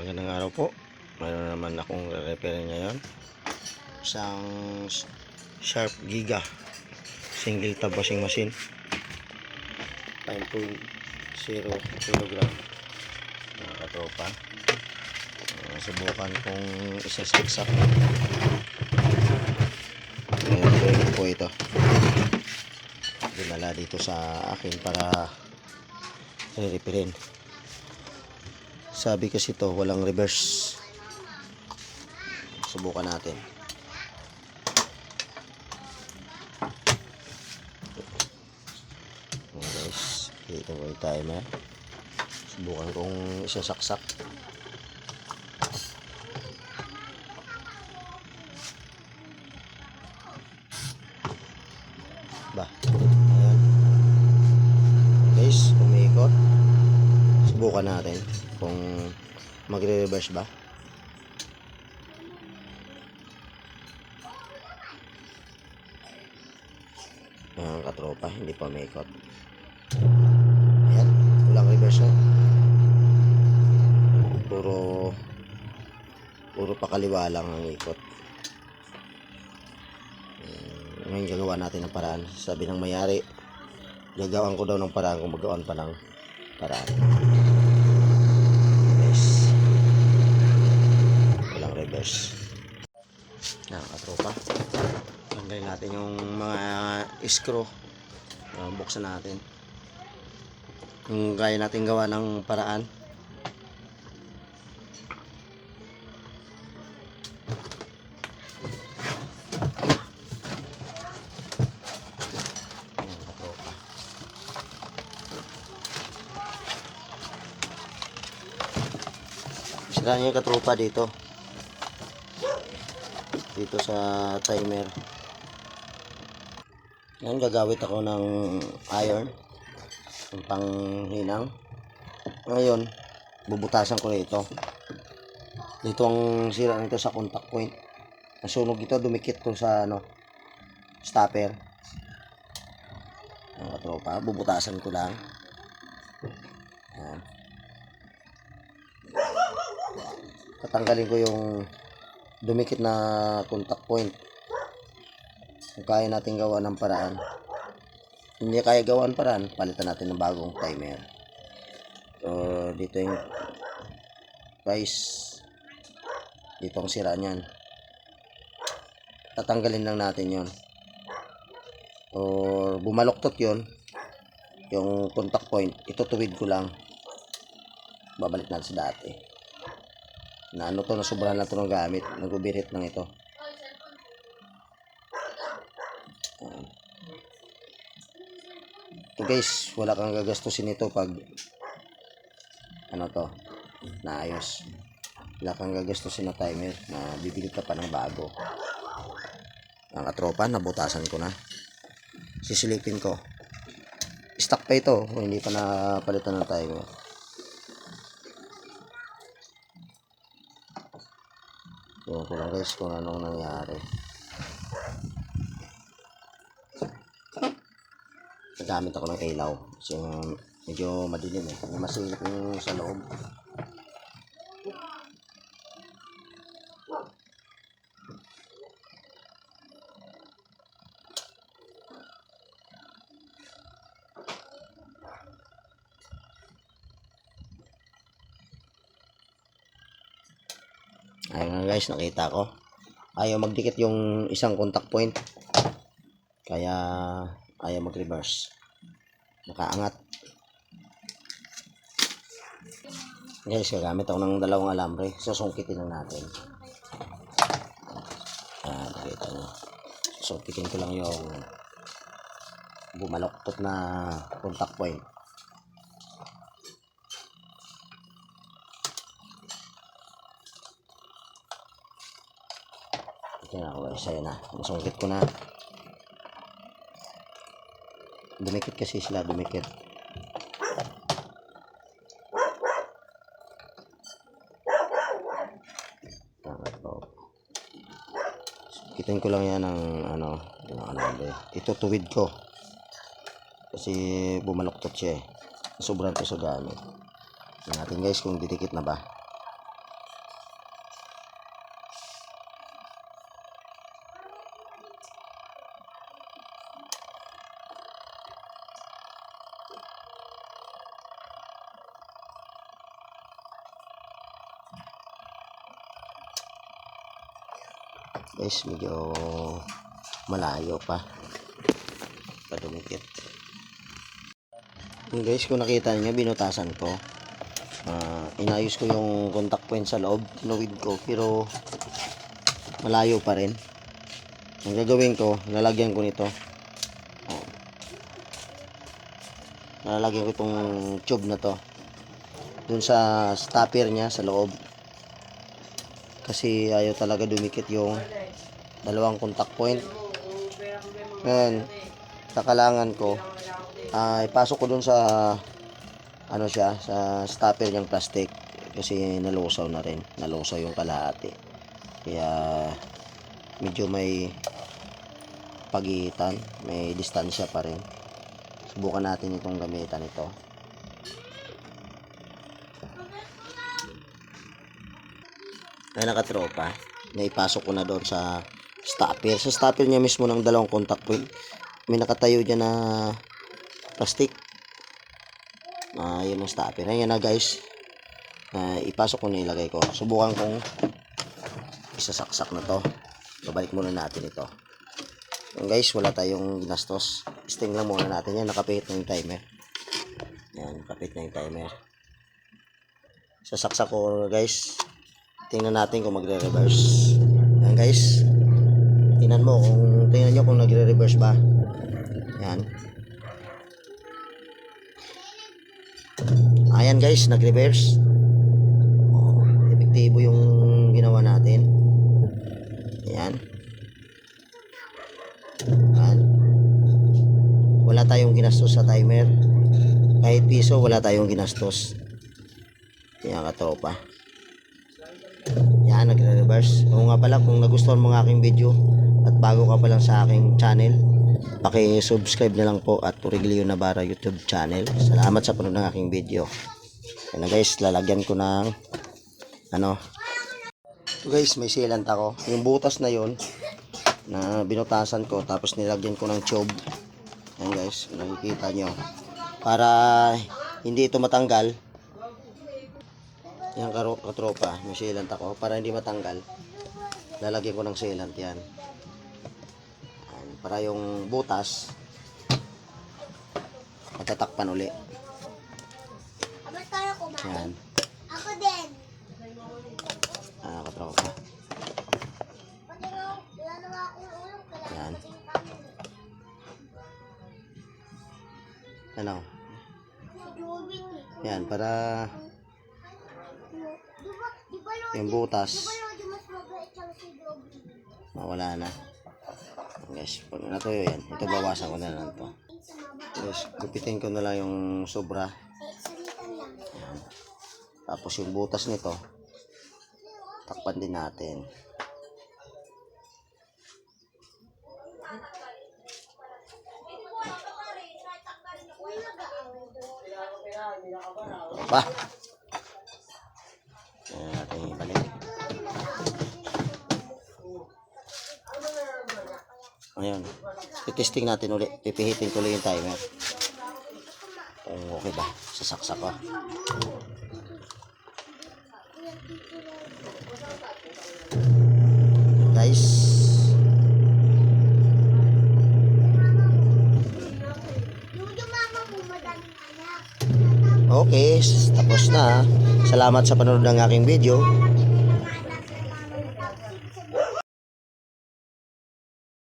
Magandang araw po. Mayroon naman akong re-repair ngayon. Isang Sharp Giga single tab washing machine 5.0 kilogram. Mga katropa, subukan kong isa-saksak. Ngayon po ito dinala dito sa akin para re-repairin. Sabi kasi to walang reverse. Subukan natin. Guys, dito ko yung timer. Subukan kong isasaksak. Ba, ayan. Guys, umiikot. Subukan natin kung magre-reverse ba. Ayan, katropa, hindi pa umiikot. Ayan, walang reverse na. Puro pakaliwa lang ang ikot. Ngayon gagawa natin ng paraan. Sabi ng mayari, gagawin ko daw ng paraan kung magawan pa ng paraan. Yes. Walang reverse. Yan, katropa. Tanggalin natin yung mga screw. Buksan natin. Kung kaya natin gawa ng paraan. Sira niya yung katropa dito sa timer. Ngayon gagawit ako ng iron, yung panghinang. Ngayon bubutasan ko ito. Dito ang sira nito sa contact point. Nasunog ito, dumikit to sa stopper. Ang katropa, bubutasan ko lang. Ayan. Tatanggalin ko yung dumikit na contact point. Kung kaya natin gawa ng paraan. Hindi kaya gawa ng paraan, palitan natin ng bagong timer. So dito yung guys, dito ang sira niyan. Tatanggalin lang natin yon. O bumaloktot yon, yung contact point, itutuwid ko lang. Babalik natin sa dati. Na to, nasubrahan na to ng gamit, nagubirit lang ito. So guys, wala kang gagastusin ito pag to naayos. Wala kang gagastusin na timer na bibili ka pa ng bago. Ang katropa, nabutasan ko na. Sisilipin ko. Stock pa ito kung hindi pa napalitan ng timer. So ko lang guys kung anong nangyari. Nagamit ako ng ilaw kasi medyo madilim may masilip yung sa loob. Ayun guys, nakita ko ayaw magdikit yung isang contact point, kaya ayaw mag reverse, nakaangat. Guys, gagamit ako ng dalawang alambre, susungkitin lang natin. Nakita nyo, susungkitin ko lang yung bumaloktot na contact point. Yan ako guys, ayun na, nasungkit ko na. Dumikit kasi sila, dumikit. Sungkitin ko lang yan ng itutuwid ko. Kasi bumaloktot siya sobrang to sa gamit. Tingnan natin guys kung didikit na ba. Guys, medyo malayo pa. Padumikit. Yung guys, kung nakita niyo, binutasan ko. Inayos ko yung contact point sa loob. Tinuwid ko, pero malayo pa rin. Ang gagawin ko, lalagyan ko nito. Lalagyan ko itong tube na to dun sa stopper niya sa loob, kasi ayaw talaga dumikit yung dalawang contact point. Ngayon, kakalangan ko ipasok ko dun sa ano siya, sa stopper niyang plastic, kasi nalusaw na rin, nalusaw yung kalahati, kaya medyo may pagitan, may distansya pa rin. Subukan natin itong gamitan ito. Ay, nakatropa, naipasok ko na doon sa stopper. Sa stopper niya mismo ng dalawang contact point, may nakatayo dyan na plastic. Yun ang stopper. Ayan na guys. Ipasok ko na, ilagay ko. Subukan kong isasaksak na to. Babalik muna natin ito. Yung guys, wala tayong ginastos. Sting lang muna natin yan. Nakapihit na yung timer. Yan, nakapihit na yung timer. Sasaksak ko guys. Tingnan natin kung magre-reverse. Yan guys. Tingnan nyo kung nagre-reverse ba. Yan. Ayan guys, nag-reverse. Epektibo yung ginawa natin. Ayan. Ayan. Wala tayong ginastos sa timer. Kahit piso, wala tayong ginastos. Ayan, katropa. Yan, nagre-reverse. Oo nga pala, kung nagustuhan mo ng aking video at bago ka pa lang sa aking channel, paki-subscribe na lang po at Origlio Navarra YouTube channel. Salamat sa panonood ng aking video. Yan na guys, lalagyan ko ng ito guys, may sealant ako. Yung butas na yon na binutasan ko, tapos nilagyan ko ng tube. Yan guys, nakikita nyo. Para hindi ito matanggal. Yan katropa, may sealant ako. Para hindi matanggal, lalagyan ko ng sealant yan. Para yung butas matatakpan uli. Yan. Ako din. Katropa. Yan. Ano? Yan, para yung butas mawala na. Guys, pag natuyo yan, ito bawasan ko na lang to. Guys, gupitin ko na lang yung sobra. Yan. Tapos yung butas nito, takpan din natin. Pa. Yan natin ibalik. Ayun. I-testing natin ulit. Pipihitin ko ulit yung timer. Okay ba? Sasaksak ko. Guys. Okay. Tapos na. Salamat sa panonood ng aking video.